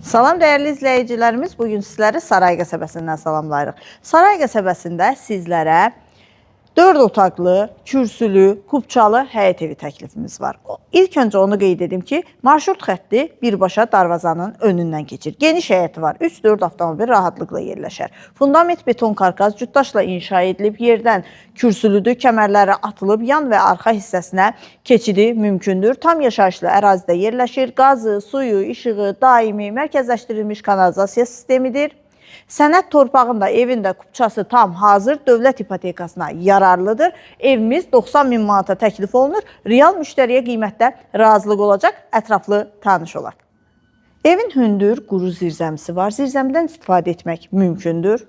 Salam dəyərli izləyicilərimiz, bugün sizləri Saray qəsəbəsindən salamlayırıq. Saray qəsəbəsində sizlərə 4 otaqlı, kürsülü, kubçalı həyət evi təklifimiz var. İlk öncə onu qeyd edim ki, marşrut xətti birbaşa darvazanın önündən keçir. Geniş həyəti var, 3-4 avtomobil rahatlıqla yerləşər. Fundament beton karkaz cütdaşla inşa edilib, yerdən kürsülüdür, kəmərləri atılıb, yan və arxa hissəsinə keçidi mümkündür. Tam yaşayışlı ərazidə yerləşir, qazı, suyu, işığı, daimi, mərkəzləşdirilmiş kanalizasiya sistemidir. Sənəd torpağında evində kubçası tam hazır, dövlət ipotekasına yararlıdır. Evimiz 90 min manata təklif olunur. Real müştəriyə qiymətdə razılıq olacaq, ətraflı tanış olaq. Evin hündür, quru zirzəmisi var. Zirzəmidən istifadə etmək mümkündür.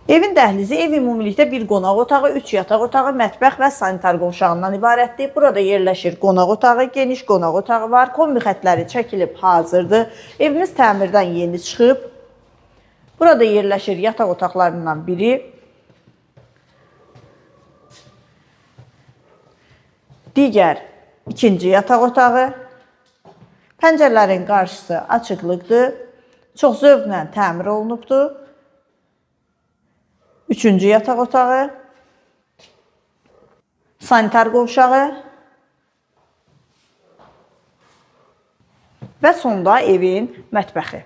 Evin dəhlizi ev ümumilikdə bir qonaq otağı, 3 yataq otağı, mətbəx və sanitar qovşağından ibarətdir. Burada yerləşir qonaq otağı, geniş qonaq otağı var. Kombi xətləri çəkilib hazırdır. Evimiz təmirdən yeni çıxıb. Burada yerləşir yataq otaqlarından biri. Digər ikinci yataq otağı. Pəncərələrin qarşısı açıqlıqdır. Çox zövqlə təmir olunubdur. Üçüncü yataq otağı, sanitar qovşağı və sonda evin mətbəxi.